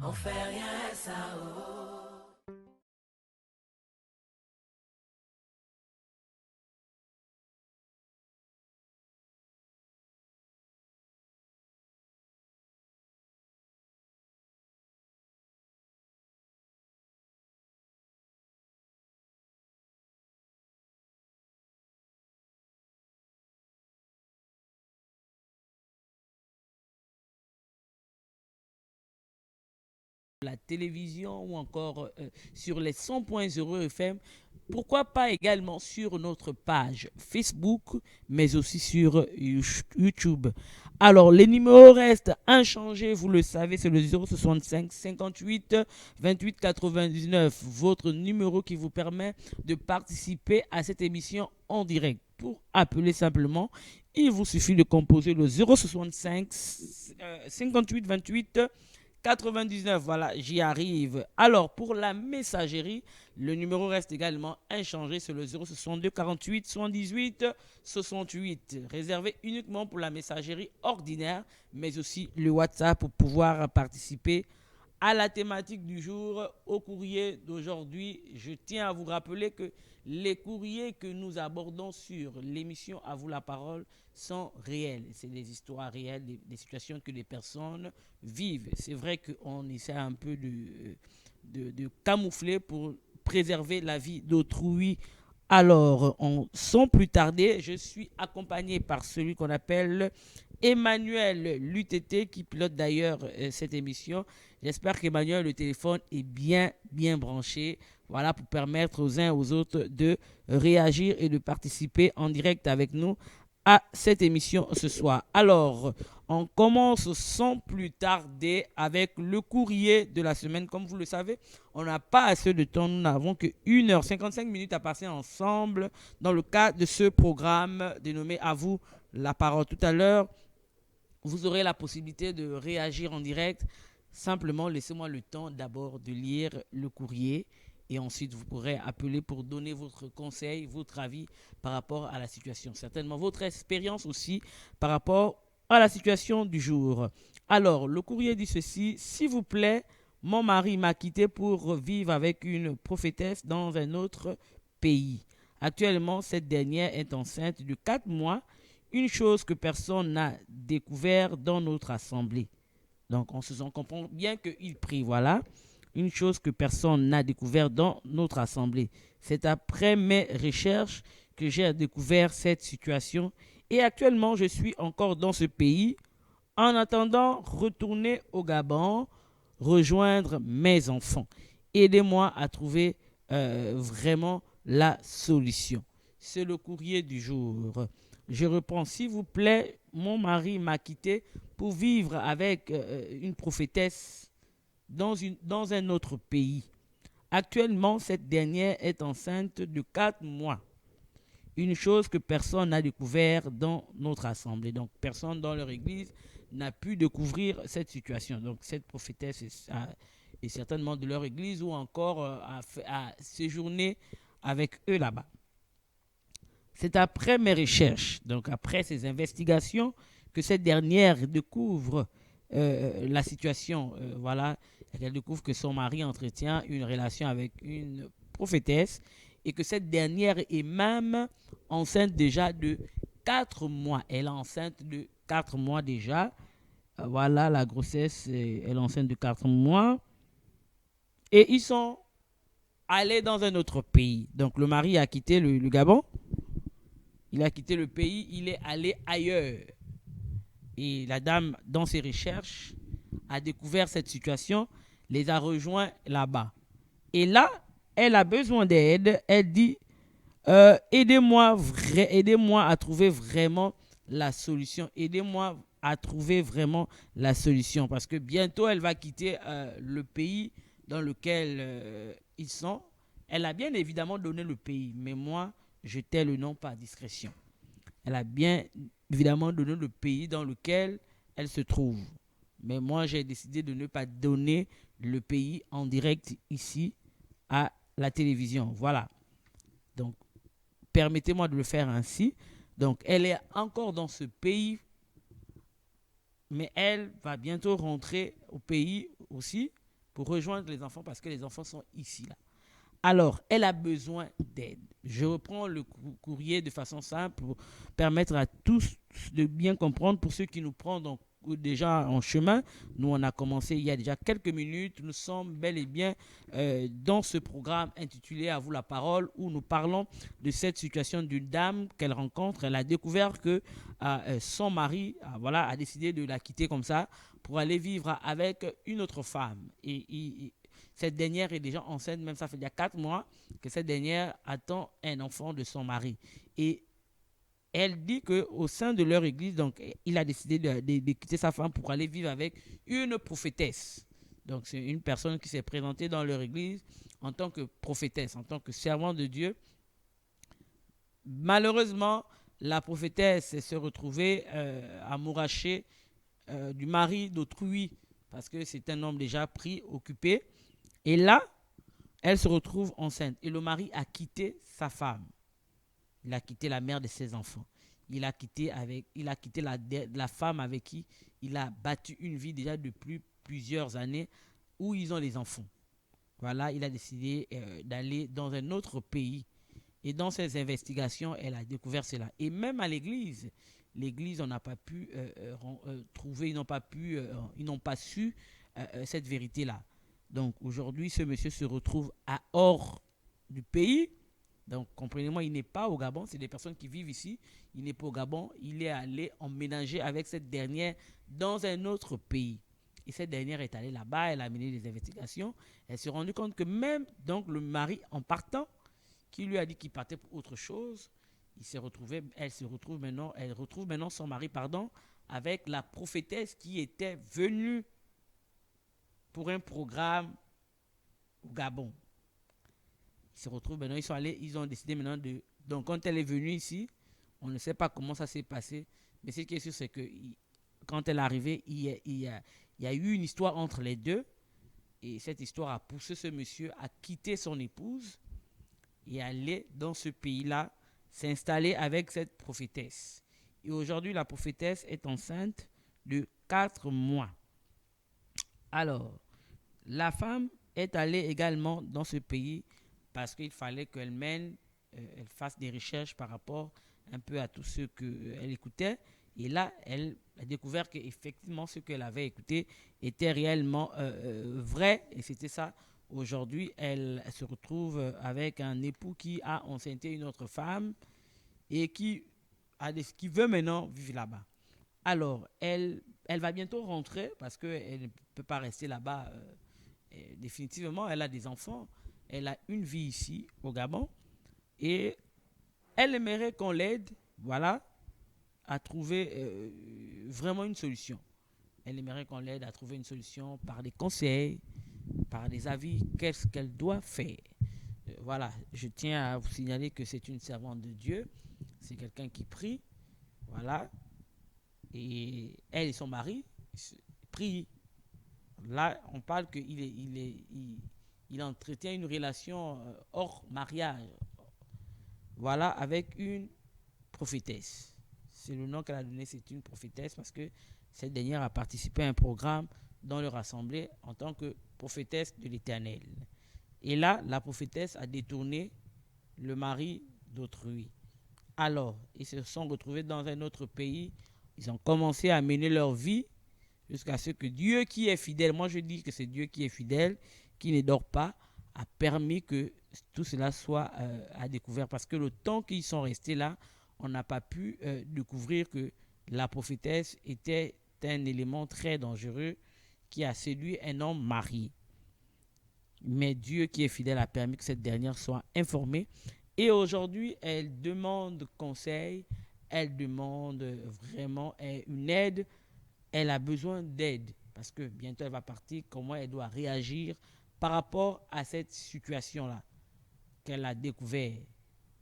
On fait rien, ça, oh. La télévision ou encore sur les 100.0 FM, pourquoi pas également sur notre page Facebook, mais aussi sur YouTube. Alors, les numéros restent inchangés, vous le savez, c'est le 065 58 28 99, votre numéro qui vous permet de participer à cette émission en direct. Pour appeler simplement, il vous suffit de composer le 065 58 28 99, voilà, j'y arrive. Alors, pour la messagerie, le numéro reste également inchangé, c'est le 062 48 78 68, réservé uniquement pour la messagerie ordinaire, mais aussi le WhatsApp pour pouvoir participer à la thématique du jour, au courrier d'aujourd'hui. Je tiens à vous rappeler que les courriers que nous abordons sur l'émission À vous la parole sont réels. C'est des histoires réelles, des situations que les personnes vivent. C'est vrai qu'on essaie un peu de camoufler pour préserver la vie d'autrui. Alors, sans plus tarder, je suis accompagné par celui qu'on appelle Emmanuel Lutété, qui pilote d'ailleurs cette émission. J'espère qu'Emmanuel, le téléphone est bien branché. Voilà, pour permettre aux uns aux autres de réagir et de participer en direct avec nous à cette émission ce soir. Alors, on commence sans plus tarder avec le courrier de la semaine. Comme vous le savez, on n'a pas assez de temps. Nous n'avons que 1h55 à passer ensemble dans le cadre de ce programme dénommé À vous la parole. Tout à l'heure, vous aurez la possibilité de réagir en direct. Simplement, laissez-moi le temps d'abord de lire le courrier et ensuite vous pourrez appeler pour donner votre conseil, votre avis par rapport à la situation. Certainement votre expérience aussi par rapport à la situation du jour. Alors, le courrier dit ceci: s'il vous plaît, mon mari m'a quitté pour vivre avec une prophétesse dans un autre pays. Actuellement, cette dernière est enceinte de 4 mois, une chose que personne n'a découvert dans notre assemblée. Donc, on comprend bien qu'il prie, voilà. Une chose que personne n'a découvert dans notre assemblée. C'est après mes recherches que j'ai découvert cette situation. Et actuellement, je suis encore dans ce pays. En attendant, retourner au Gabon, rejoindre mes enfants. Aidez-moi à trouver vraiment la solution. C'est le courrier du jour. Je reprends, s'il vous plaît, mon mari m'a quitté pour vivre avec une prophétesse dans un autre pays. Actuellement, cette dernière est enceinte de 4 mois. Une chose que personne n'a découvert dans notre assemblée. Donc, personne dans leur église n'a pu découvrir cette situation. Donc, cette prophétesse est certainement de leur église ou encore a séjourné avec eux là-bas. C'est après mes recherches, donc après ces investigations, que cette dernière découvre la situation. Voilà, elle découvre que son mari entretient une relation avec une prophétesse et que cette dernière est même enceinte déjà de 4 mois. Elle est enceinte de 4 mois déjà. Voilà, la grossesse, elle est enceinte de 4 mois. Et ils sont allés dans un autre pays. Donc le mari a quitté le Gabon. Il a quitté le pays, il est allé ailleurs. Et la dame, dans ses recherches, a découvert cette situation, les a rejoints là-bas. Et là, elle a besoin d'aide. Elle dit, aidez-moi à trouver vraiment la solution. Aidez-moi à trouver vraiment la solution. Parce que bientôt, elle va quitter le pays dans lequel ils sont. Elle a bien évidemment donné le pays. Mais moi, je tais le nom par discrétion. Elle a bien évidemment donné le pays dans lequel elle se trouve. Mais moi, j'ai décidé de ne pas donner le pays en direct ici à la télévision. Voilà. Donc, permettez-moi de le faire ainsi. Donc, elle est encore dans ce pays Mais elle va bientôt rentrer au pays aussi pour rejoindre les enfants parce que les enfants sont ici, là. Alors, elle a besoin d'aide. Je reprends le courrier de façon simple pour permettre à tous de bien comprendre. Pour ceux qui nous prennent déjà en chemin, nous on a commencé il y a déjà quelques minutes. Nous sommes bel et bien dans ce programme intitulé À vous la parole, où nous parlons de cette situation d'une dame qu'elle rencontre. Elle a découvert que son mari voilà, a décidé de la quitter comme ça pour aller vivre avec une autre femme. Et cette dernière est déjà enceinte, même ça fait déjà 4 mois que cette dernière attend un enfant de son mari. Et elle dit qu'au sein de leur église, donc, il a décidé de quitter sa femme pour aller vivre avec une prophétesse. Donc, c'est une personne qui s'est présentée dans leur église en tant que prophétesse, en tant que servant de Dieu. Malheureusement, la prophétesse s'est retrouvée amourachée du mari d'autrui parce que c'est un homme déjà pris, occupé. Et là, elle se retrouve enceinte. Et le mari a quitté sa femme. Il a quitté la mère de ses enfants. Il a quitté la femme avec qui il a battu une vie déjà depuis plusieurs années où ils ont des enfants. Voilà, il a décidé d'aller dans un autre pays. Et dans ses investigations, elle a découvert cela. Et même à l'église, on n'a pas pu trouver, ils n'ont pas su cette vérité-là. Donc aujourd'hui, ce monsieur se retrouve hors du pays. Donc comprenez-moi, il n'est pas au Gabon, c'est des personnes qui vivent ici. Il n'est pas au Gabon, il est allé emménager avec cette dernière dans un autre pays. Et cette dernière est allée là-bas, elle a mené des investigations. Elle s'est rendue compte que même donc le mari en partant, qui lui a dit qu'il partait pour autre chose, elle retrouve maintenant son mari, avec la prophétesse qui était venue pour un programme au Gabon. Ils se retrouvent maintenant, ils ont décidé maintenant de... Donc quand elle est venue ici, on ne sait pas comment ça s'est passé, mais ce qui est sûr, c'est que quand elle est arrivée, il y a eu une histoire entre les deux, et cette histoire a poussé ce monsieur à quitter son épouse et aller dans ce pays-là, s'installer avec cette prophétesse. Et aujourd'hui, la prophétesse est enceinte de 4 mois. Alors, la femme est allée également dans ce pays parce qu'il fallait elle fasse des recherches par rapport un peu à tout ce qu'elle écoutait. Et là, elle a découvert qu'effectivement, ce qu'elle avait écouté était réellement vrai. Et c'était ça. Aujourd'hui, elle se retrouve avec un époux qui a enceinté une autre femme et qui veut maintenant vivre là-bas. Alors, elle va bientôt rentrer parce qu'elle ne peut pas rester là-bas définitivement. Elle a des enfants, elle a une vie ici au Gabon et elle aimerait qu'on l'aide, voilà, à trouver vraiment une solution. Elle aimerait qu'on l'aide à trouver une solution par des conseils, par des avis, qu'est-ce qu'elle doit faire. Voilà, je tiens à vous signaler que c'est une servante de Dieu, c'est quelqu'un qui prie, voilà, et elle et son mari prient. Là, on parle qu'il entretient une relation hors mariage, voilà, avec une prophétesse. C'est le nom qu'elle a donné, c'est une prophétesse parce que cette dernière a participé à un programme dans leur assemblée en tant que prophétesse de l'Éternel. Et là, la prophétesse a détourné le mari d'autrui. Alors, ils se sont retrouvés dans un autre pays. Ils ont commencé à mener leur vie jusqu'à ce que Dieu qui est fidèle, moi je dis que c'est Dieu qui est fidèle, qui ne dort pas, a permis que tout cela soit à découvert. Parce que le temps qu'ils sont restés là, on n'a pas pu découvrir que la prophétesse était un élément très dangereux qui a séduit un homme marié. Mais Dieu qui est fidèle a permis que cette dernière soit informée. Et aujourd'hui, elle demande conseil, elle demande vraiment une aide. Elle a besoin d'aide parce que bientôt elle va partir. Comment elle doit réagir par rapport à cette situation-là qu'elle a découvert,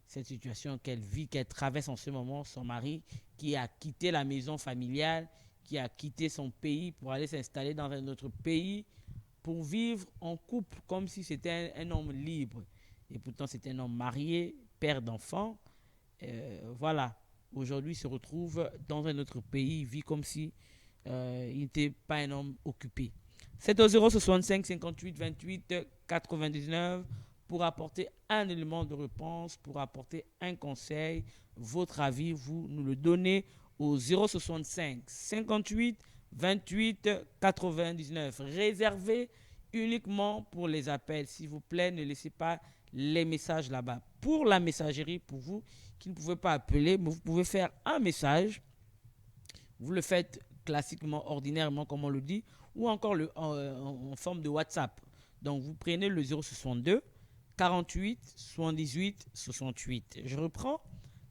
cette situation qu'elle vit, qu'elle traverse en ce moment, son mari qui a quitté la maison familiale, qui a quitté son pays pour aller s'installer dans un autre pays, pour vivre en couple comme si c'était un homme libre. Et pourtant, c'est un homme marié, père d'enfants. Voilà. Aujourd'hui, il se retrouve dans un autre pays, il vit comme si il n'était pas un homme occupé. C'est au 065 58 28 99 pour apporter un élément de réponse, pour apporter un conseil, votre avis, vous nous le donnez au 065 58 28 99. Réservé uniquement pour les appels. S'il vous plaît, ne laissez pas les messages là-bas. Pour la messagerie, pour vous qui ne pouvez pas appeler, vous pouvez faire un message. Vous le faites classiquement, ordinairement, comme on le dit, ou encore en forme de WhatsApp. Donc, vous prenez le 062 48 78 68. Je reprends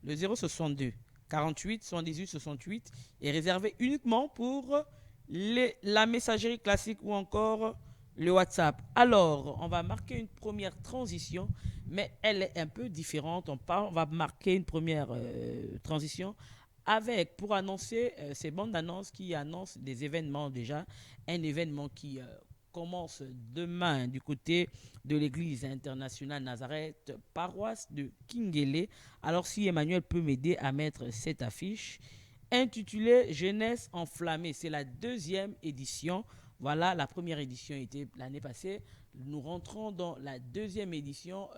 le 062 48 78 68 est réservé uniquement pour la messagerie classique ou encore le WhatsApp. Alors, on va marquer une première transition, mais elle est un peu différente. On va marquer une première transition avec, pour annoncer ces bandes d'annonces qui annoncent des événements déjà. Un événement qui commence demain du côté de l'église internationale Nazareth, paroisse de Kingele. Alors, si Emmanuel peut m'aider à mettre cette affiche, intitulée Jeunesse enflammée. C'est la deuxième édition. Voilà, la première édition était l'année passée. Nous rentrons dans la deuxième édition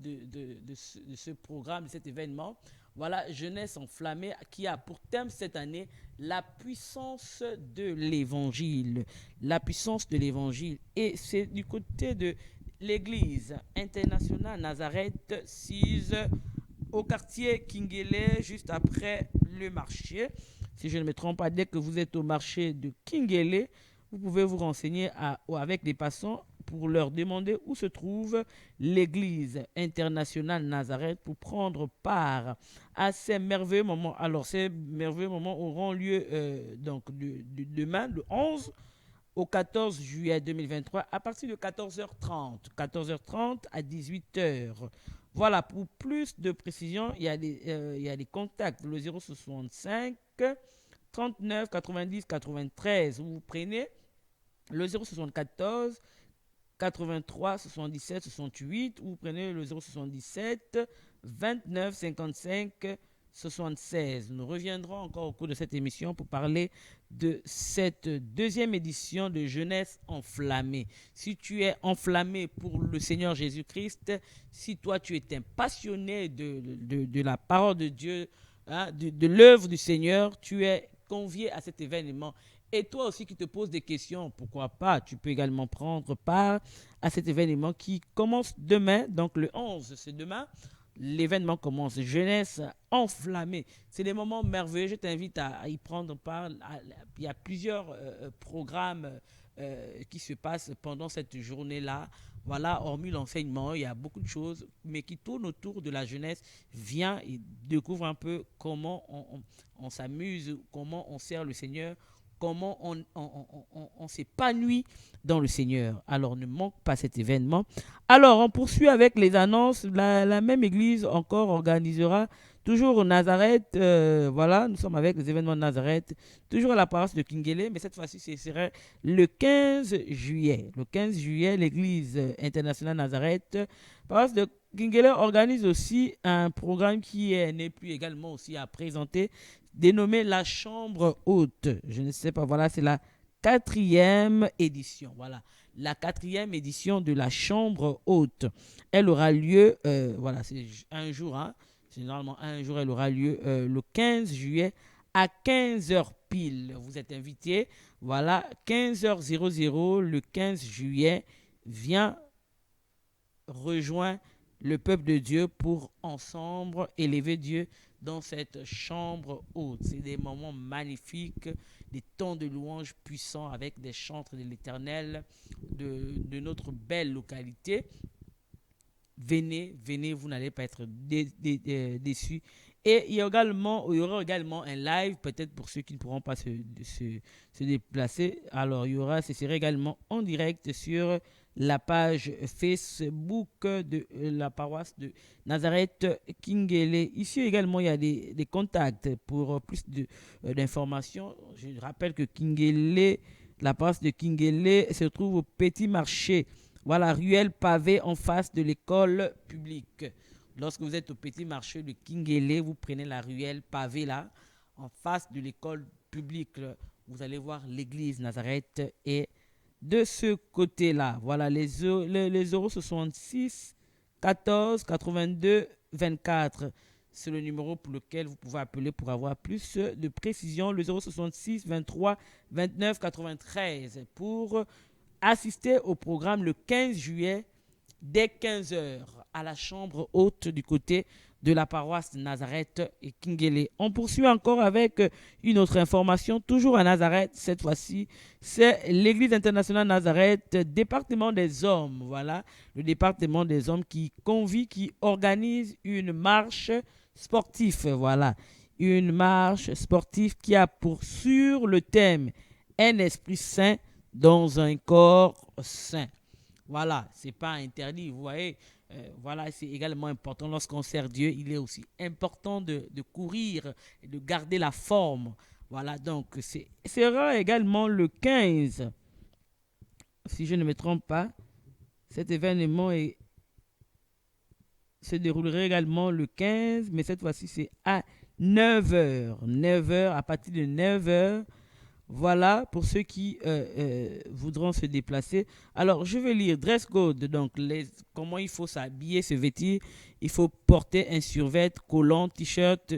de ce programme, de cet événement. Voilà, Jeunesse enflammée, qui a pour thème cette année la puissance de l'évangile. La puissance de l'évangile. Et c'est du côté de l'église internationale Nazareth 6 au quartier Kingele, juste après le marché. Si je ne me trompe pas, dès que vous êtes au marché de Kingele, vous pouvez vous renseigner avec les passants pour leur demander où se trouve l'église internationale Nazareth pour prendre part à ces merveilleux moments. Alors, ces merveilleux moments auront lieu donc demain, le 11 au 14 juillet 2023, à partir de 14h30. 14h30 à 18h. Voilà, pour plus de précision, il y a des contacts, le 065 39 90 93. Vous prenez le 074 83 77 68 ou vous prenez le 077 29 55 76. Nous reviendrons encore au cours de cette émission pour parler de cette deuxième édition de Jeunesse enflammée. Si tu es enflammé pour le Seigneur Jésus-Christ, si toi tu es un passionné de la parole de Dieu, hein, de l'œuvre du Seigneur, tu es convié à cet événement. Et toi aussi qui te poses des questions, pourquoi pas, tu peux également prendre part à cet événement qui commence demain, donc le 11, c'est demain. L'événement commence, Jeunesse enflammée. C'est des moments merveilleux, je t'invite à y prendre part. Il y a plusieurs programmes qui se passent pendant cette journée-là. Voilà, hormis l'enseignement, il y a beaucoup de choses, mais qui tournent autour de la jeunesse. Viens et découvre un peu comment on s'amuse, comment on sert le Seigneur, comment on s'épanouit dans le Seigneur. Alors, ne manque pas cet événement. Alors, on poursuit avec les annonces. La même église encore organisera, toujours au Nazareth, voilà, nous sommes avec les événements de Nazareth, toujours à la paroisse de Kingele, mais cette fois-ci, ce serait le 15 juillet. Le 15 juillet, l'église internationale Nazareth, paroisse de Kingele organise aussi un programme qui n'est plus également aussi à présenter, dénommé la Chambre Haute. Je ne sais pas, voilà, c'est la 4e édition. Voilà, la 4e édition de la Chambre Haute. Elle aura lieu, voilà, c'est un jour, hein, c'est normalement un jour, elle aura lieu le 15 juillet à 15h pile. Vous êtes invités, voilà, 15h00 le 15 juillet, viens rejoindre le peuple de Dieu pour ensemble élever Dieu dans cette chambre haute. C'est des moments magnifiques, des temps de louange puissants avec des chantres de l'Éternel de notre belle localité. Venez, venez, vous n'allez pas être déçus. Et il y aura également un live, peut-être pour ceux qui ne pourront pas se déplacer. Alors, ce serait également en direct sur la page Facebook de la paroisse de Nazareth Kingele. Ici également, il y a des contacts pour plus d'informations. Je rappelle que Kingele, la paroisse de Kingele se trouve au Petit Marché. Voilà, ruelle pavée en face de l'école publique. Lorsque vous êtes au Petit Marché de Kingele, vous prenez la ruelle pavée là, en face de l'école publique. vous allez voir l'église Nazareth est de ce côté-là. Voilà, les 066 14 82 24. C'est le numéro pour lequel vous pouvez appeler pour avoir plus de précision. Le 066 23 29 93 pour assister au programme le 15 juillet dès 15 heures à la chambre haute du côté de la paroisse de Nazareth et Kingele. On poursuit encore avec une autre information, toujours à Nazareth. Cette fois-ci, c'est l'église internationale Nazareth, département des hommes. Voilà, le département des hommes qui convie, qui organise une marche sportive. Voilà, une marche sportive qui a pour sur le thème un esprit saint dans un corps saint. Voilà, c'est pas interdit, vous voyez. Voilà, c'est également important lorsqu'on sert Dieu. Il est aussi important de courir et de garder la forme. Voilà, donc c'est sera également le 15, si je ne me trompe pas. Cet événement se déroulerait également le 15, mais cette fois-ci c'est à 9 heures. 9 heures, à partir de 9 heures. Voilà, pour ceux qui voudront se déplacer. Alors, je vais lire dress code. Donc, comment il faut s'habiller, se vêtir. Il faut porter un survêt, collant, t-shirt,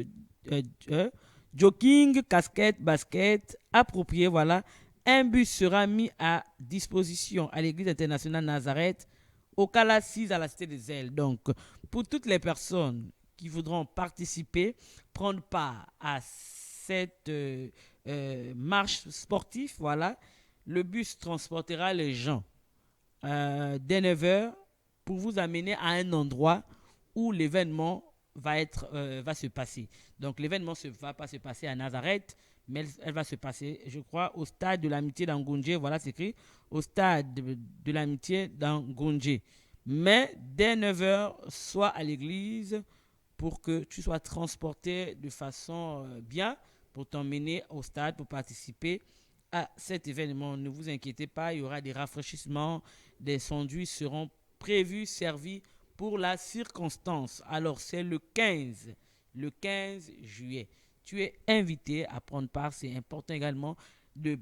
jogging, casquette, basket, approprié. Voilà. Un bus sera mis à disposition à l'église internationale Nazareth, au Cala 6 à la Cité des Ailes. Donc, pour toutes les personnes qui voudront participer, prendre part à cette marche sportive, voilà, le bus transportera les gens dès 9 heures pour vous amener à un endroit où l'événement va se passer. Donc l'événement ne va pas se passer à Nazareth, mais elle va se passer, je crois, au stade de l'amitié d'Angonje. Voilà, c'est écrit au stade de l'amitié d'Angonje. Mais dès 9 heures, sois à l'église pour que tu sois transporté de façon bien pour t'emmener au stade pour participer à cet événement. Ne vous inquiétez pas, il y aura des rafraîchissements, des sandwichs seront prévus, servis pour la circonstance. Alors, c'est le 15 juillet. Tu es invité à prendre part. C'est important également de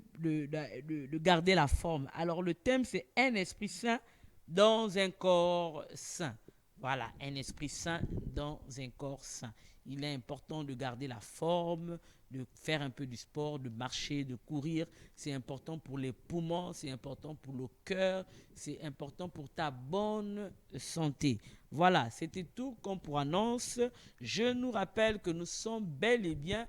garder la forme. Alors, le thème, c'est un esprit saint dans un corps saint. Voilà, un esprit saint dans un corps saint. Il est important de garder la forme, de faire un peu du sport, de marcher, de courir. C'est important pour les poumons, c'est important pour le cœur, c'est important pour ta bonne santé. Voilà, c'était tout comme pour annonce. Je nous rappelle que nous sommes bel et bien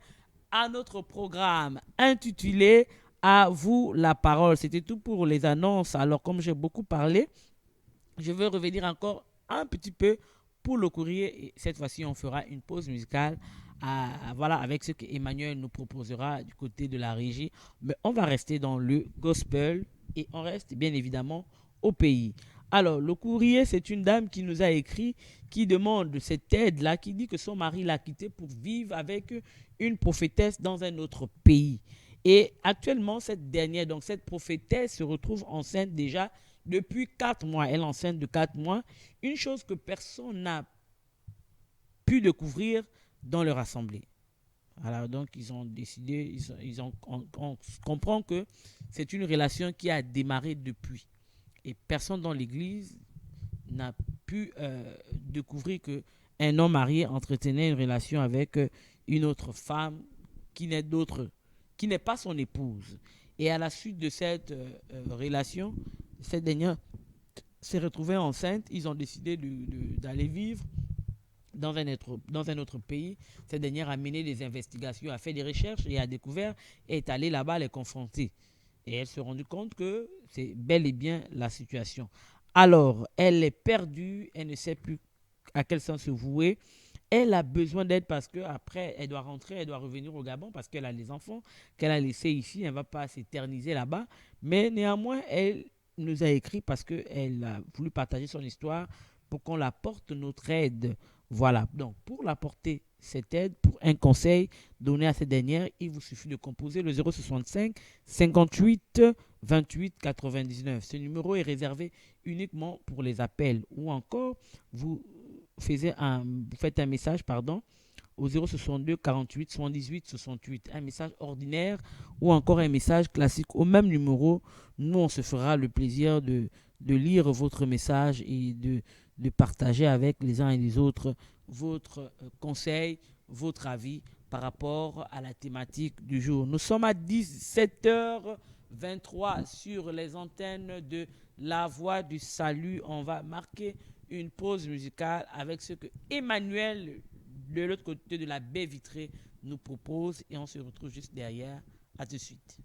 à notre programme intitulé À vous la parole. C'était tout pour les annonces. Alors, comme j'ai beaucoup parlé, je vais revenir encore un petit peu pour le courrier. Et cette fois-ci, on fera une pause musicale voilà, avec ce qu'Emmanuel nous proposera du côté de la régie. Mais on va rester dans le gospel et on reste bien évidemment au pays. Alors, le courrier, c'est une dame qui nous a écrit, qui demande cette aide-là, qui dit que son mari l'a quittée pour vivre avec une prophétesse dans un autre pays. Et actuellement, cette dernière, donc cette prophétesse, se retrouve enceinte déjà depuis 4 mois. Elle est enceinte de 4 mois. Une chose que personne n'a pu découvrir dans leur assemblée. Alors donc, ils ont décidé, on comprend que c'est une relation qui a démarré depuis. Et personne dans l'église n'a pu découvrir qu'un homme marié entretenait une relation avec une autre femme qui n'est pas son épouse. Et à la suite de cette relation, cette dernière s'est retrouvée enceinte. Ils ont décidé d'aller vivre dans un autre pays. Cette dernière a mené des investigations, a fait des recherches et a découvert et est allée là-bas les confronter. Et elle s'est rendue compte que c'est bel et bien la situation. Alors, elle est perdue, elle ne sait plus à quel sens se vouer. Elle a besoin d'aide parce qu'après, elle doit rentrer, elle doit revenir au Gabon parce qu'elle a les enfants qu'elle a laissés ici. Elle ne va pas s'éterniser là-bas. Mais néanmoins, elle nous a écrit parce qu'elle a voulu partager son histoire pour qu'on apporte notre aide. Voilà. Donc, pour l'apporter cette aide, pour un conseil donné à cette dernière, il vous suffit de composer le 065 58 28 99. Ce numéro est réservé uniquement pour les appels ou encore vous faites un message, au 062 48 78 68. Un message ordinaire ou encore un message classique au même numéro. Nous, on se fera le plaisir de lire votre message et de partager avec les uns et les autres votre conseil, votre avis par rapport à la thématique du jour. Nous sommes à 17h23 sur les antennes de La Voix du Salut. On va marquer une pause musicale avec ce que Emmanuel, de l'autre côté de la baie vitrée, nous propose et on se retrouve juste derrière. À tout de suite.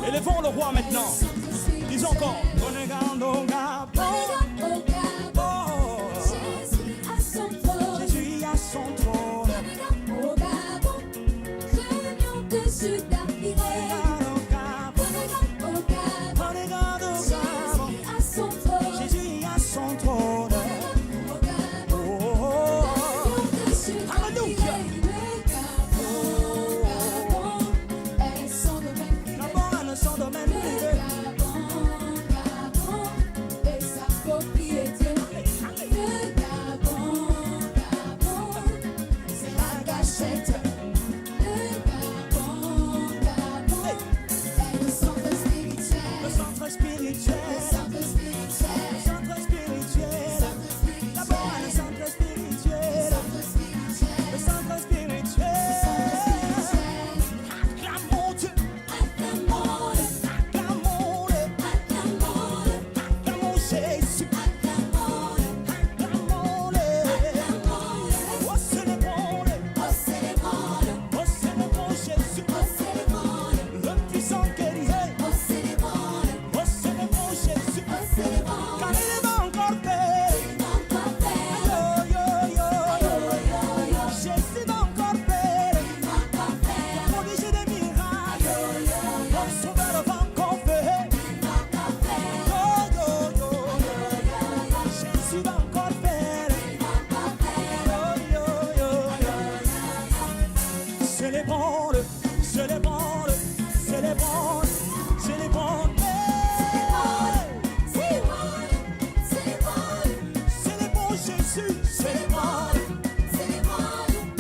Élevons le roi maintenant. Disons encore. Jésus à son trône. Au Gabon, le lion de Juda irait. Au Gabon, Jésus à son trône. Au Gabon, le lion de Juda irait.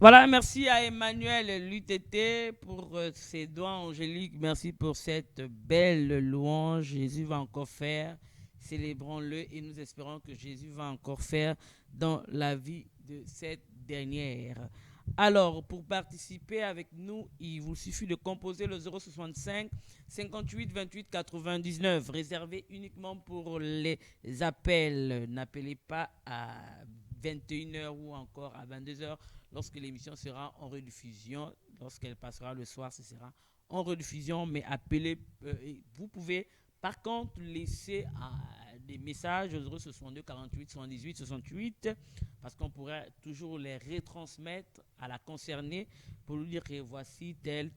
Voilà, merci à Emmanuel Lutété pour ses doigts angéliques. Merci pour cette belle louange. Jésus va encore faire. Célébrons-le et nous espérons que Jésus va encore faire dans la vie de cette dernière. Alors, pour participer avec nous, il vous suffit de composer le 065 58 28 99, réservé uniquement pour les appels. N'appelez pas à 21h ou encore à 22h lorsque l'émission sera en rediffusion. Lorsqu'elle passera le soir, ce sera en rediffusion, mais appelez. Vous pouvez par contre laisser des messages au 062 48 78 68 parce qu'on pourrait toujours les retransmettre à la concernée pour lui dire que voici tel,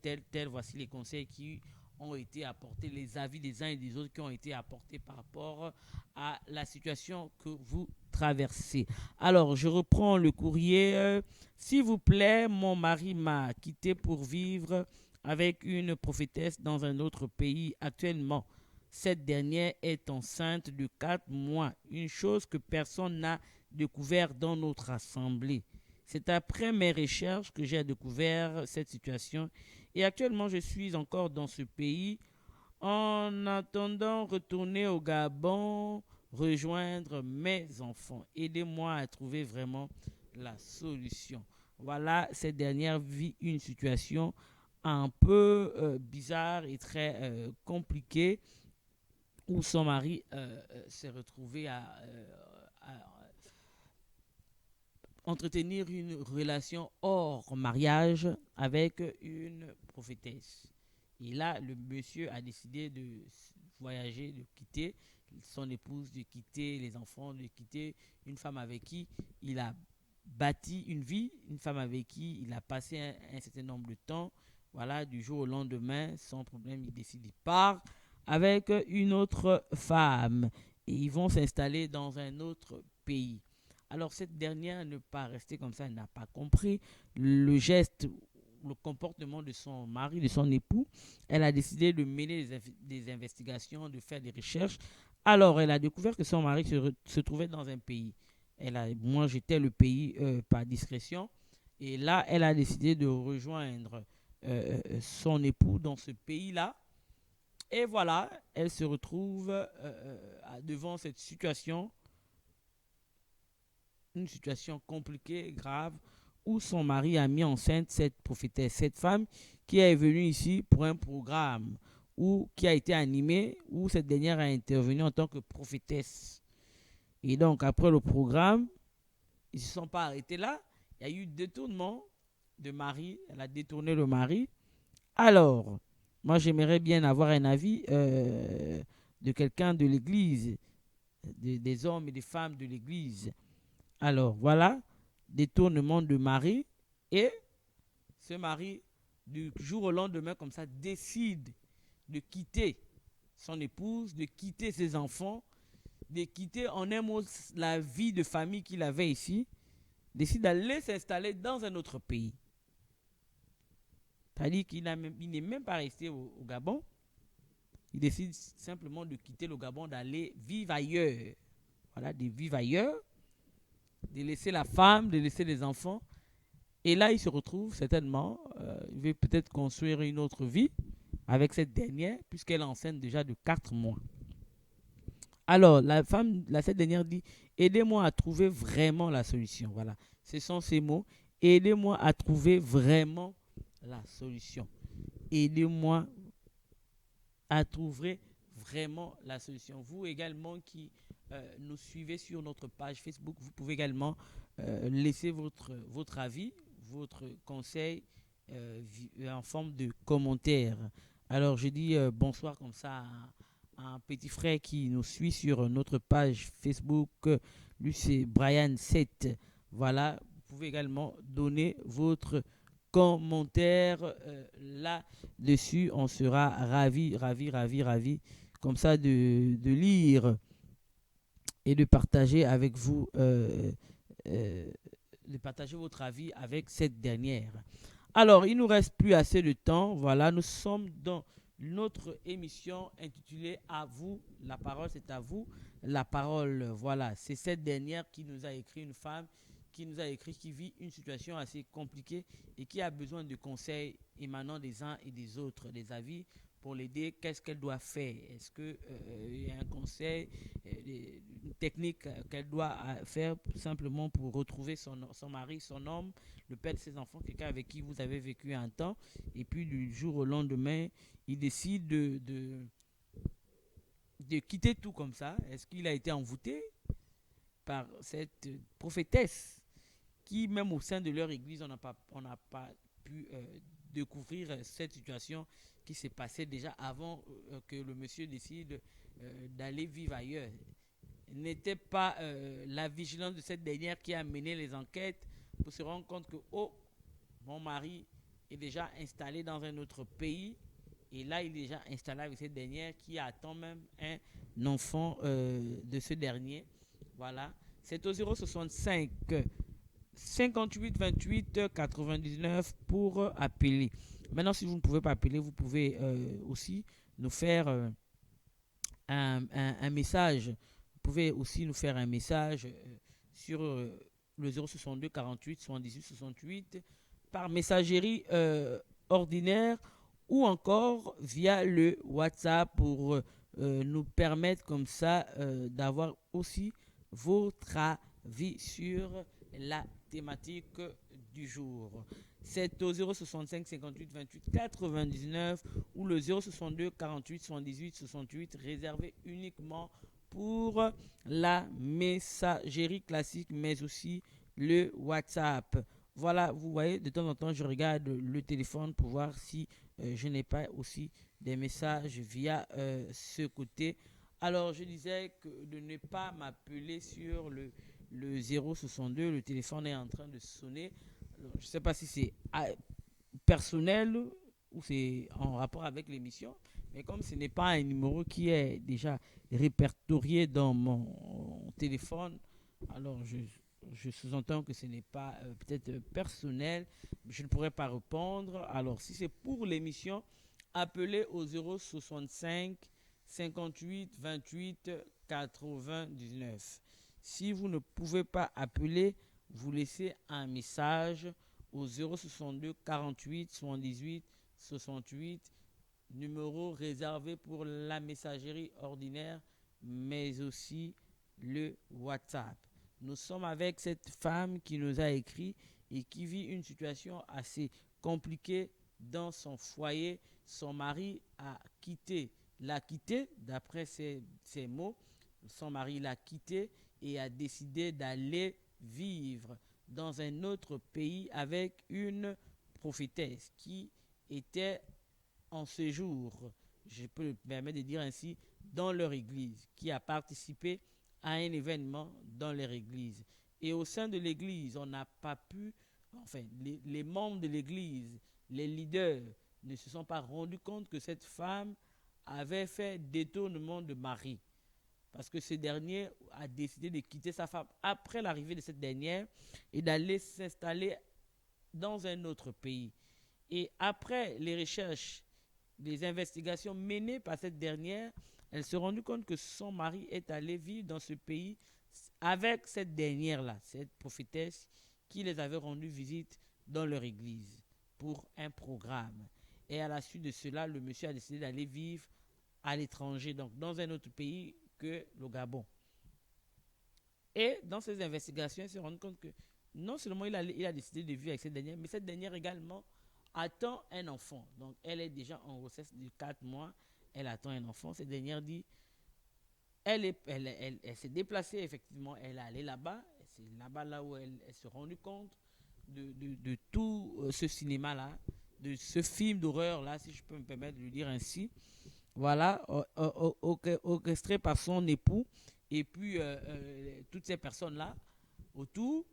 voici les conseils qui ont été apportés, les avis des uns et des autres qui ont été apportés par rapport à la situation que vous traversez. Alors, je reprends le courrier. S'il vous plaît, mon mari m'a quitté pour vivre avec une prophétesse dans un autre pays actuellement. Cette dernière est enceinte de 4 mois, une chose que personne n'a découvert dans notre assemblée. C'est après mes recherches que j'ai découvert cette situation et actuellement je suis encore dans ce pays en attendant retourner au Gabon, rejoindre mes enfants. Aidez-moi à trouver vraiment la solution. Voilà, cette dernière vit une situation un peu bizarre et très compliquée où son mari s'est retrouvé à entretenir une relation hors mariage avec une prophétesse. Et là, le monsieur a décidé de voyager, de quitter son épouse, de quitter les enfants, de quitter une femme avec qui il a bâti une vie, une femme avec qui il a passé un certain nombre de temps. Voilà, du jour au lendemain, sans problème, il décide, il part avec une autre femme et ils vont s'installer dans un autre pays. Alors cette dernière ne pas rester comme ça, elle n'a pas compris le geste, le comportement de son mari, de son époux. Elle a décidé de mener des investigations, de faire des recherches. Alors elle a découvert que son mari se trouvait dans un pays. Moi j'étais le pays par discrétion et là elle a décidé de rejoindre son époux dans ce pays-là. Et voilà, elle se retrouve devant cette situation, une situation compliquée, grave, où son mari a mis enceinte cette prophétesse, cette femme qui est venue ici pour un programme, ou qui a été animé, où cette dernière a intervenu en tant que prophétesse. Et donc, après le programme, ils ne se sont pas arrêtés là. Il y a eu détournement de mari, elle a détourné le mari. Alors, moi, j'aimerais bien avoir un avis de quelqu'un de l'église, des hommes et des femmes de l'église. Alors, voilà, détournement de mari. Et ce mari, du jour au lendemain, comme ça, décide de quitter son épouse, de quitter ses enfants, de quitter en un mot la vie de famille qu'il avait ici, décide d'aller s'installer dans un autre pays. C'est-à-dire qu'il n'est même pas resté au Gabon. Il décide simplement de quitter le Gabon, d'aller vivre ailleurs. Voilà, de vivre ailleurs, de laisser la femme, de laisser les enfants. Et là, il se retrouve certainement, il veut peut-être construire une autre vie avec cette dernière, puisqu'elle est enceinte déjà de 4 mois. Alors, cette dernière dit, aidez-moi à trouver vraiment la solution. Voilà, ce sont ces mots. Aidez-moi à trouver vraiment la solution. Aidez-moi à trouver vraiment la solution. Vous également qui nous suivez sur notre page Facebook, vous pouvez également laisser votre avis, votre conseil en forme de commentaire. Alors, je dis bonsoir comme ça à un petit frère qui nous suit sur notre page Facebook. Lui, c'est Brian7. Voilà, vous pouvez également donner votre commentaire là-dessus. On sera ravis comme ça de lire et de partager avec vous de partager votre avis avec cette dernière. Alors, il ne nous reste plus assez de temps. Voilà, nous sommes dans notre émission intitulée « À vous, la parole, c'est à vous, la parole ». Voilà, c'est cette dernière qui nous a écrit, une femme qui nous a écrit, qui vit une situation assez compliquée et qui a besoin de conseils émanant des uns et des autres, des avis pour l'aider. Qu'est-ce qu'elle doit faire? Est-ce qu'il y a un conseil, une technique qu'elle doit faire simplement pour retrouver son mari, son homme, le père de ses enfants, quelqu'un avec qui vous avez vécu un temps, et puis du jour au lendemain, il décide de quitter tout comme ça? Est-ce qu'il a été envoûté par cette prophétesse qui, même au sein de leur église, on n'a pas pu découvrir cette situation qui s'est passée déjà avant que le monsieur décide d'aller vivre ailleurs? N'était pas la vigilance de cette dernière qui a mené les enquêtes pour se rendre compte que, oh, mon mari est déjà installé dans un autre pays, et là, il est déjà installé avec cette dernière qui attend même un enfant de ce dernier. Voilà. C'est au 065 58 28 99 pour appeler. Maintenant, si vous ne pouvez pas appeler, vous pouvez aussi nous faire un message. Vous pouvez aussi nous faire un message sur le 062 48 78 68 par messagerie ordinaire, ou encore via le WhatsApp pour nous permettre comme ça d'avoir aussi votre avis sur la thématique du jour. C'est au 065 58 28 99 ou le 062 48 78 68, réservé uniquement pour la messagerie classique, mais aussi le WhatsApp. Voilà, vous voyez, de temps en temps, je regarde le téléphone pour voir si je n'ai pas aussi des messages via ce côté. Alors, je disais que de ne pas m'appeler sur le 062, le téléphone est en train de sonner. Alors, je ne sais pas si c'est personnel ou c'est en rapport avec l'émission, mais comme ce n'est pas un numéro qui est déjà répertorié dans mon téléphone, alors je sous-entends que ce n'est pas peut-être personnel, je ne pourrais pas répondre. Alors, si c'est pour l'émission, appelez au 065 58 28 99. Si vous ne pouvez pas appeler, vous laissez un message au 062 48 78 68, numéro réservé pour la messagerie ordinaire, mais aussi le WhatsApp. Nous sommes avec cette femme qui nous a écrit et qui vit une situation assez compliquée dans son foyer. Son mari l'a quitté, d'après ses mots. Son mari l'a quitté et a décidé d'aller vivre dans un autre pays avec une prophétesse qui était en séjour, je peux me permettre de dire ainsi, dans leur église, qui a participé à un événement dans leur église. Et au sein de l'église, on n'a pas pu, enfin, les membres de l'église, les leaders, ne se sont pas rendus compte que cette femme avait fait détournement de mari. Parce que ce dernier a décidé de quitter sa femme après l'arrivée de cette dernière et d'aller s'installer dans un autre pays. Et après les recherches, les investigations menées par cette dernière, elle s'est rendue compte que son mari est allé vivre dans ce pays avec cette dernière-là, cette prophétesse qui les avait rendu visite dans leur église pour un programme. Et à la suite de cela, le monsieur a décidé d'aller vivre à l'étranger, donc dans un autre pays que le Gabon. Et dans ces investigations, il s'est rendu compte que non seulement il a décidé de vivre avec cette dernière, mais cette dernière également attend un enfant. Donc elle est déjà en grossesse de 4 mois, elle attend un enfant. Cette dernière dit, elle s'est déplacée effectivement, elle est allée là-bas, c'est là-bas là où elle s'est rendue compte de tout ce cinéma-là, de ce film d'horreur-là, si je peux me permettre de le dire ainsi. Voilà, orchestré par son époux et puis toutes ces personnes-là autour.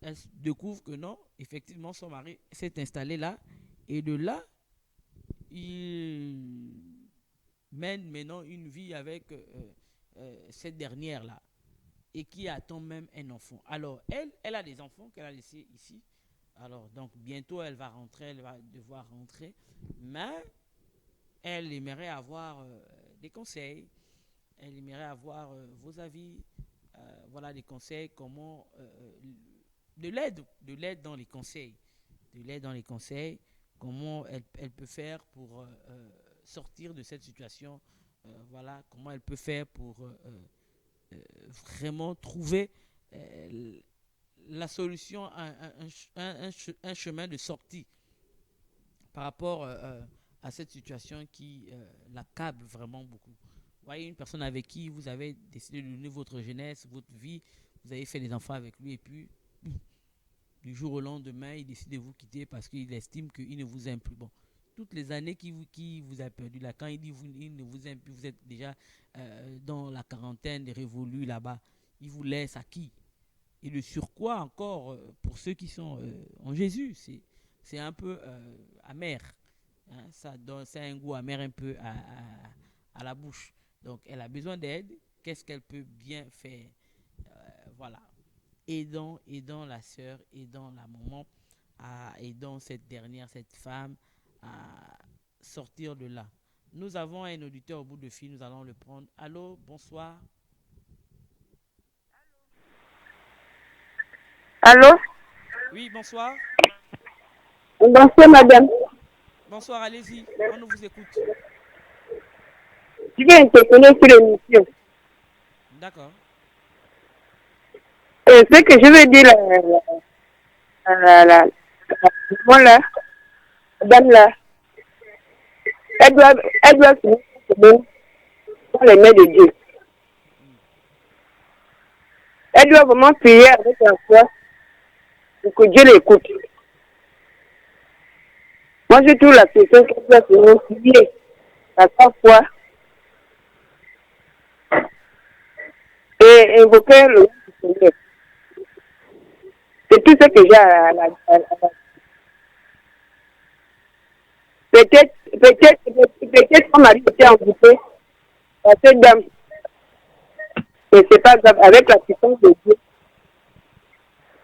Elle découvre que non, effectivement, son mari s'est installé là. Et de là, il mène maintenant une vie avec cette dernière-là. Et qui attend même un enfant. Alors, elle a des enfants qu'elle a laissés ici. Alors, donc, bientôt, elle va devoir rentrer. Mais elle aimerait avoir des conseils. Elle aimerait avoir vos avis. Voilà, des conseils, comment de l'aide dans les conseils, de l'aide dans les conseils, comment elle peut faire pour sortir de cette situation, voilà, comment elle peut faire pour vraiment trouver euh, la solution, un chemin de sortie par rapport à cette situation qui l'accable vraiment beaucoup. Vous voyez, une personne avec qui vous avez décidé de donner votre jeunesse, votre vie, vous avez fait des enfants avec lui et puis du jour au lendemain, il décide de vous quitter parce qu'il estime qu'il ne vous aime plus. Bon, toutes les années qui vous a perdu là, quand il dit il ne vous aime plus, vous êtes déjà dans la quarantaine, révolu là-bas, il vous laisse à qui? Et le surcroît encore, pour ceux qui sont en Jésus, c'est un peu amer. Hein, ça a un goût amer un peu à la bouche. Donc, elle a besoin d'aide. Qu'est-ce qu'elle peut bien faire? Voilà. Aidant la sœur, aidant la maman, aidant cette dernière, cette femme, à sortir de là. Nous avons un auditeur au bout de fil, nous allons le prendre. Allô, bonsoir. Allô? Oui, bonsoir. Bonsoir, madame. Bonsoir, allez-y, on vous écoute. Je vais intervenir sur l'émission. D'accord. Ce que je veux dire, moi là, madame là, elle doit se mettre dans les mains de Dieu. Elle doit vraiment prier avec la foi pour que Dieu l'écoute. Moi, je trouve la question qu'elle doit se prier à sa foi et invoquer le nom du Seigneur. C'est tout ce que j'ai à peut-être son mari était envoûté par cette dame. Et c'est pas grave, avec la puissance de Dieu,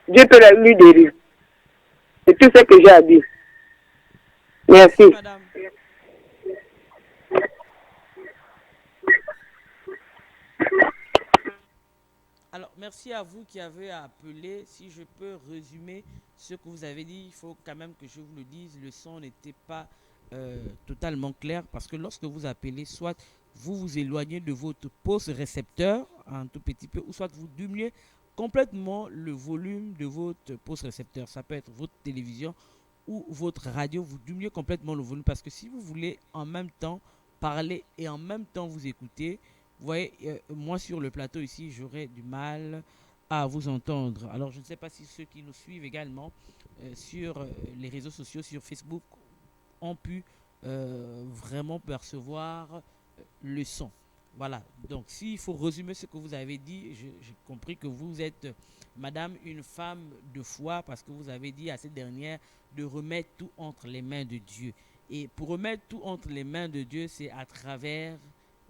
Dieu peut lui délivrer. C'est tout ce que j'ai à dire. Merci. Merci, madame. Alors, merci à vous qui avez appelé. Si je peux résumer ce que vous avez dit, il faut quand même que je vous le dise. Le son n'était pas totalement clair parce que lorsque vous appelez, soit vous vous éloignez de votre poste récepteur un tout petit peu, ou soit vous diminuez complètement le volume de votre poste récepteur. Ça peut être votre télévision ou votre radio. Vous diminuez complètement le volume parce que si vous voulez en même temps parler et en même temps vous écouter, vous voyez, moi sur le plateau ici, j'aurais du mal à vous entendre. Alors, je ne sais pas si ceux qui nous suivent également sur les réseaux sociaux, sur Facebook, ont pu vraiment percevoir le son. Voilà. Donc, s'il faut résumer ce que vous avez dit, j'ai compris que vous êtes, madame, une femme de foi parce que vous avez dit à cette dernière de remettre tout entre les mains de Dieu. Et pour remettre tout entre les mains de Dieu, c'est à travers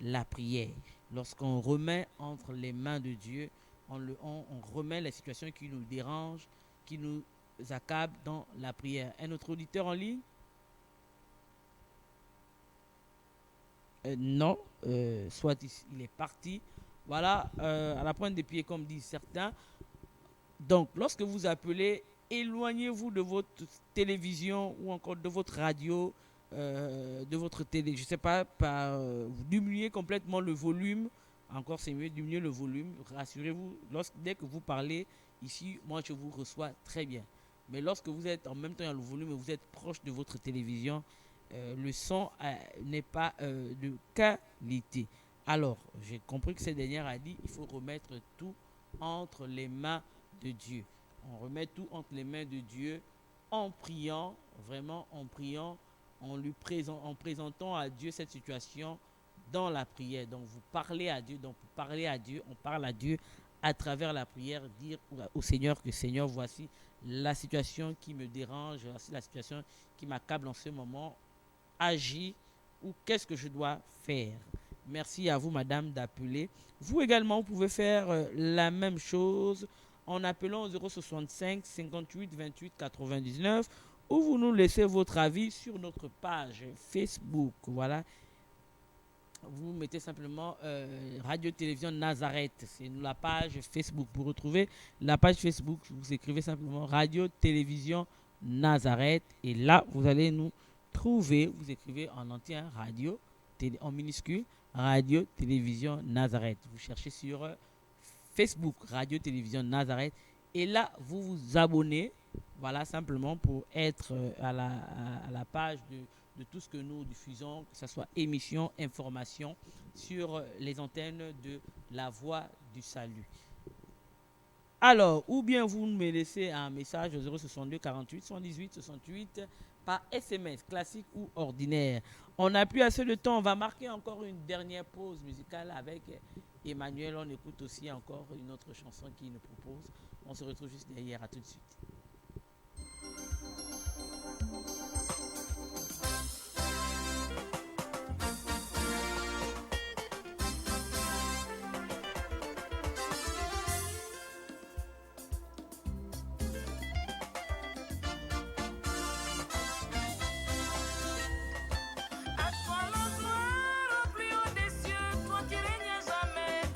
la prière. Lorsqu'on remet entre les mains de Dieu, on remet les situations qui nous dérangent, qui nous accablent dans la prière. Un autre auditeur en ligne? Non, soit il est parti. Voilà, à la pointe des pieds, comme disent certains. Donc, lorsque vous appelez, éloignez-vous de votre télévision ou encore de votre radio, de votre télé. Je ne sais pas, vous diminuez complètement le volume. Encore, c'est mieux, diminuer le volume. Rassurez-vous, dès que vous parlez, ici, moi, je vous reçois très bien. Mais lorsque vous êtes en même temps dans le volume et vous êtes proche de votre télévision, le son n'est pas de qualité. Alors, j'ai compris que cette dernière a dit il faut remettre tout entre les mains de Dieu. On remet tout entre les mains de Dieu en priant, vraiment en priant, en présentant à Dieu cette situation dans la prière. Donc, vous parlez à Dieu. Donc, vous parlez à Dieu, on parle à Dieu à travers la prière, dire au Seigneur que Seigneur, voici la situation qui me dérange, voici la situation qui m'accable en ce moment. Agis ou qu'est-ce que je dois faire? Merci à vous, madame, d'appeler. Vous également, vous pouvez faire la même chose en appelant au 065 58 28 99 ou vous nous laissez votre avis sur notre page Facebook. Voilà. vous mettez simplement Radio-Télévision Nazareth. C'est la page Facebook. Pour retrouver la page Facebook, vous écrivez simplement Radio-Télévision Nazareth. Et là, vous allez nous trouver. Vous écrivez en entier Radio, en minuscule, Radio-Télévision Nazareth. Vous cherchez sur Facebook, Radio-Télévision Nazareth. Et là, vous vous abonnez. Voilà, simplement pour être à la page de tout ce que nous diffusons, que ce soit émissions, informations sur les antennes de La Voix du Salut. Alors, ou bien vous me laissez un message au 062 48 118 68 par SMS, classique ou ordinaire. On n'a plus assez de temps, on va marquer encore une dernière pause musicale avec Emmanuel. On écoute aussi encore une autre chanson qu'il nous propose. On se retrouve juste derrière, à tout de suite.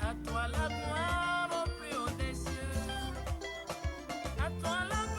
À toi la gloire au plus haut des cieux. À toi la gloire.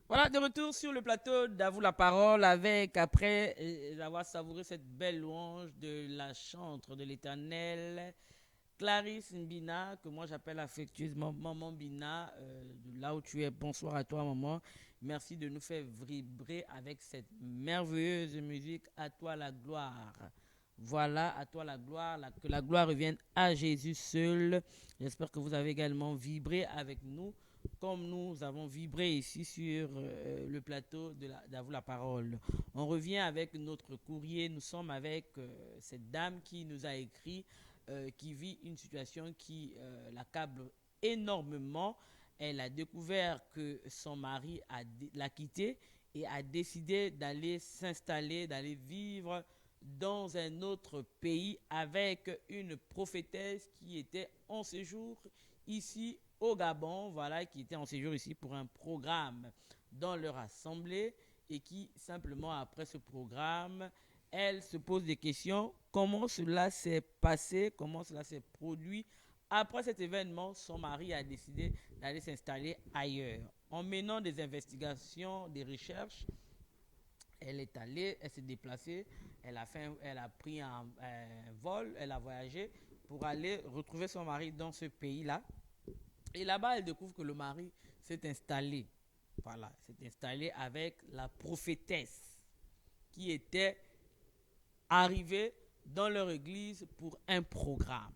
Voilà, de retour sur le plateau d'Avoue la parole avec, après avoir savouré cette belle louange de la chantre de l'Éternel, Clarisse Mbina, que moi j'appelle affectueusement Maman Bina, de là où tu es. Bonsoir à toi, maman. Merci de nous faire vibrer avec cette merveilleuse musique. À toi la gloire. Voilà, à toi la gloire, que la gloire revienne à Jésus seul. J'espère que vous avez également vibré avec nous, comme nous avons vibré ici sur le plateau d'Avoue la parole. On revient avec notre courrier. Nous sommes avec cette dame qui nous a écrit, qui vit une situation qui l'accable énormément. Elle a découvert que son mari l'a quittée et a décidé d'aller s'installer, d'aller vivre dans un autre pays avec une prophétesse qui était en séjour ici au Gabon, voilà, qui était en séjour ici pour un programme dans leur assemblée et qui, simplement après ce programme, elle se pose des questions. Comment cela s'est passé? Comment cela s'est produit? Après cet événement, son mari a décidé d'aller s'installer ailleurs. En menant des investigations, des recherches, elle est allée, elle s'est déplacée, elle a pris un vol, elle a voyagé pour aller retrouver son mari dans ce pays-là. Et là-bas, elle découvre que le mari s'est installé. Voilà, s'est installé avec la prophétesse qui était arrivée dans leur église pour un programme.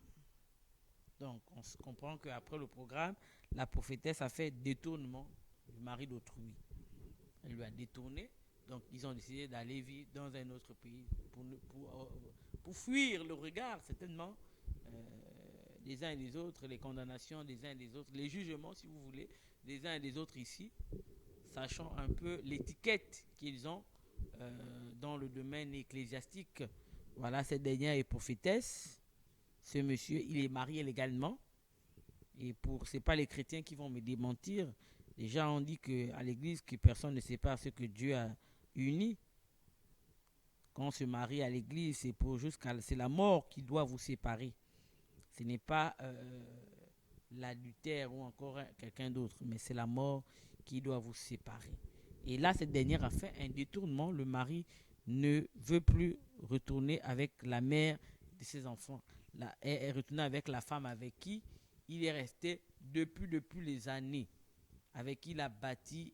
Donc, on se comprend qu'après le programme, la prophétesse a fait détournement du mari d'autrui. Elle lui a détourné. Donc, ils ont décidé d'aller vivre dans un autre pays pour fuir le regard, certainement, des uns et des autres, les condamnations des uns et des autres, les jugements, si vous voulez, des uns et des autres ici, sachant un peu l'étiquette qu'ils ont dans le domaine ecclésiastique. Voilà, cette dernière est prophétesse. Ce monsieur, il est marié légalement. Et c'est pas les chrétiens qui vont me démentir. Déjà, on dit qu'à l'église, que personne ne sépare ce que Dieu a uni. Quand on se marie à l'église, c'est la mort qui doit vous séparer. Ce n'est pas l'adultère ou encore quelqu'un d'autre, mais c'est la mort qui doit vous séparer. Et là, cette dernière a fait un détournement. Le mari ne veut plus retourner avec la mère de ses enfants. Elle est retournée avec la femme avec qui il est resté depuis les années, avec qui il a bâti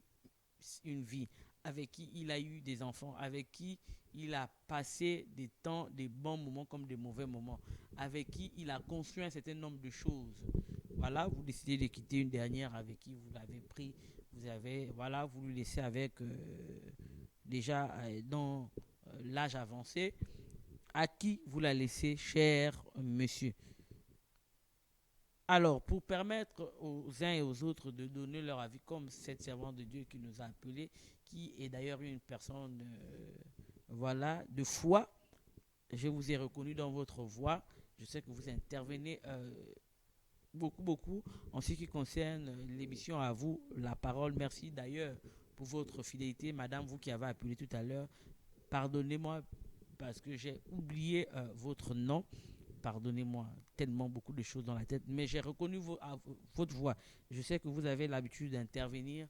une vie, avec qui il a eu des enfants, avec qui il a passé des temps, des bons moments comme des mauvais moments, avec qui il a construit un certain nombre de choses. Voilà, vous décidez de quitter une dernière avec qui vous l'avez pris, vous le laissez avec déjà dans l'âge avancé, à qui vous la laissez, cher monsieur. Alors, pour permettre aux uns et aux autres de donner leur avis, comme cette servante de Dieu qui nous a appelés, qui est d'ailleurs une personne de foi, je vous ai reconnu dans votre voix. Je sais que vous intervenez beaucoup en ce qui concerne l'émission À vous la parole. Merci d'ailleurs pour votre fidélité, madame, vous qui avez appelé tout à l'heure. Pardonnez-moi parce que j'ai oublié votre nom. Pardonnez-moi, tellement beaucoup de choses dans la tête, mais j'ai reconnu votre voix. Je sais que vous avez l'habitude d'intervenir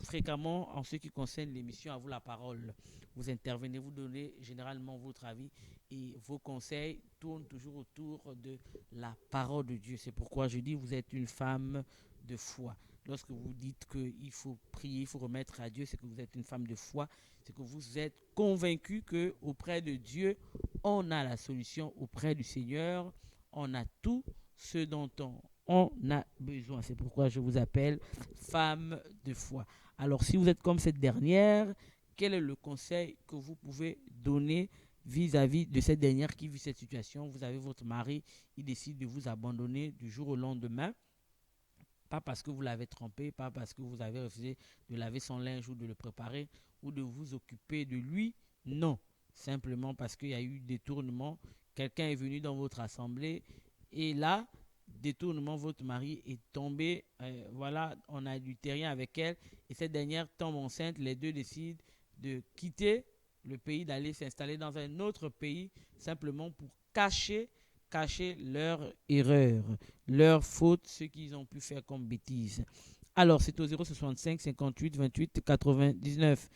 fréquemment en ce qui concerne l'émission À vous la parole. Vous intervenez, vous donnez généralement votre avis et vos conseils tournent toujours autour de la parole de Dieu. C'est pourquoi je dis vous êtes une femme de foi. Lorsque vous dites qu'il faut prier, il faut remettre à Dieu, c'est que vous êtes une femme de foi. C'est que vous êtes convaincu qu'auprès de Dieu, on a la solution. Auprès du Seigneur, on a tout ce dont on a besoin. C'est pourquoi je vous appelle femme de foi. Alors, si vous êtes comme cette dernière, quel est le conseil que vous pouvez donner vis-à-vis de cette dernière qui vit cette situation? Vous avez votre mari, il décide de vous abandonner du jour au lendemain. Pas parce que vous l'avez trompé, pas parce que vous avez refusé de laver son linge ou de le préparer ou de vous occuper de lui. Non, simplement parce qu'il y a eu détournement. Quelqu'un est venu dans votre assemblée et là, détournement, votre mari est tombé, on a adultéré avec elle et cette dernière tombe enceinte. Les deux décident de quitter le pays, d'aller s'installer dans un autre pays simplement pour cacher leur erreur, leur faute, ce qu'ils ont pu faire comme bêtise. Alors, c'est au 065 58 28 99.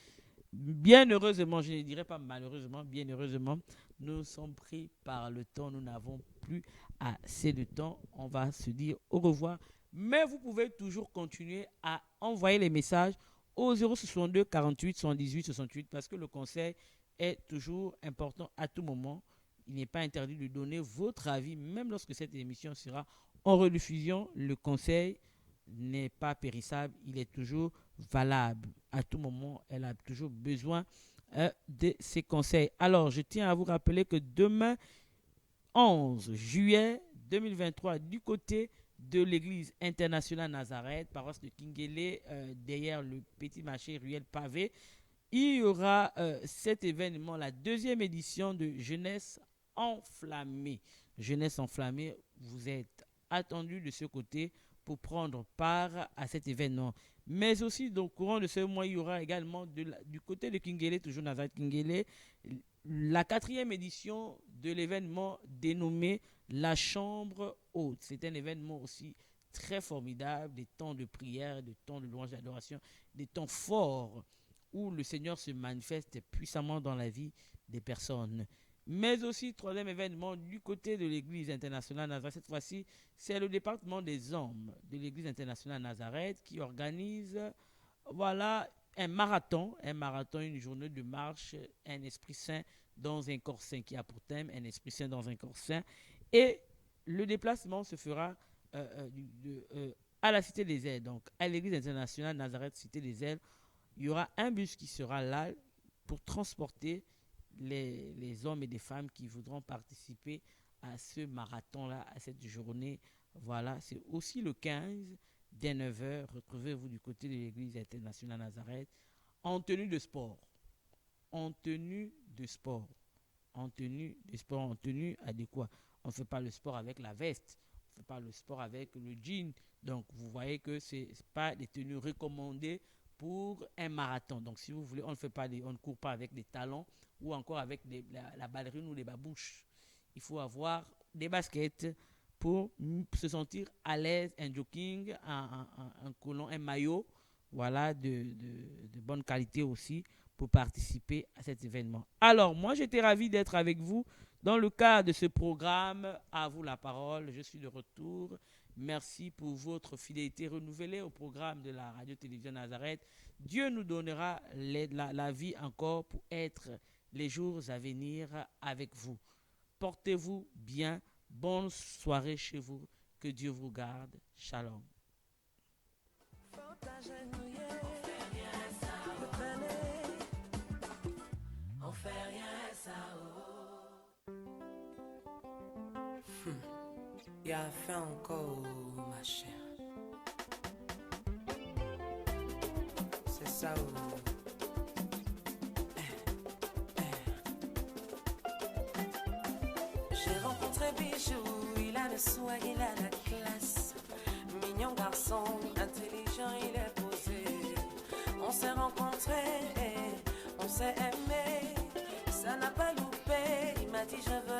Bien heureusement, je ne dirais pas malheureusement, bien heureusement, nous sommes pris par le temps. Nous n'avons plus assez de temps. On va se dire au revoir. Mais vous pouvez toujours continuer à envoyer les messages au 062 48 78 68 parce que le conseil est toujours important à tout moment. Il n'est pas interdit de donner votre avis, même lorsque cette émission sera en rediffusion. Le conseil n'est pas périssable, il est toujours valable. À tout moment, elle a toujours besoin de ses conseils. Alors, je tiens à vous rappeler que demain, 11 juillet 2023, du côté de l'église internationale Nazareth, paroisse de Kingele, derrière le petit marché Ruelle Pavé, il y aura cet événement, la deuxième édition de Jeunesse Enflammée. Jeunesse Enflammée, vous êtes attendus de ce côté pour prendre part à cet événement. Mais aussi, au courant de ce mois, il y aura également du côté de Kingele, toujours Nazareth Kingele, la 4e édition de l'événement dénommé La Chambre Haute. C'est un événement aussi très formidable, des temps de prière, des temps de louange d'adoration, des temps forts où le Seigneur se manifeste puissamment dans la vie des personnes. Mais aussi, 3e événement du côté de l'église internationale Nazareth. Cette fois-ci, c'est le département des hommes de l'église internationale Nazareth qui organise, voilà, un marathon, une journée de marche, un esprit saint dans un corps saint, qui a pour thème un esprit saint dans un corps saint. Et le déplacement se fera à la Cité des Ailes, donc à l'église internationale Nazareth Cité des Ailes. Il y aura un bus qui sera là pour transporter les hommes et les femmes qui voudront participer à ce marathon-là, à cette journée. Voilà, c'est aussi le 15 dès 9h. Retrouvez-vous du côté de l'église internationale Nazareth en tenue de sport. En tenue adéquate. On ne fait pas le sport avec la veste. On ne fait pas le sport avec le jean. Donc, vous voyez que ce n'est pas des tenues recommandées pour un marathon. Donc, si vous voulez, on ne court pas avec des talons ou encore avec la ballerine ou les babouches. Il faut avoir des baskets pour se sentir à l'aise, un jogging, un collant, un maillot, voilà, de bonne qualité aussi pour participer à cet événement. Alors, moi, j'étais ravi d'être avec vous dans le cadre de ce programme. À vous la parole, je suis de retour. Merci pour votre fidélité renouvelée au programme de la radio-télévision Nazareth. Dieu nous donnera la vie encore pour être les jours à venir avec vous. Portez-vous bien. Bonne soirée chez vous. Que Dieu vous garde. Shalom. On fait rien, ça, Il y a fait encore, ma chère. C'est ça. J'ai rencontré Bijou, il a le soin, il a la classe. Mignon garçon, intelligent, il est posé. On s'est rencontrés, on s'est aimé. Ça n'a pas loupé, il m'a dit je veux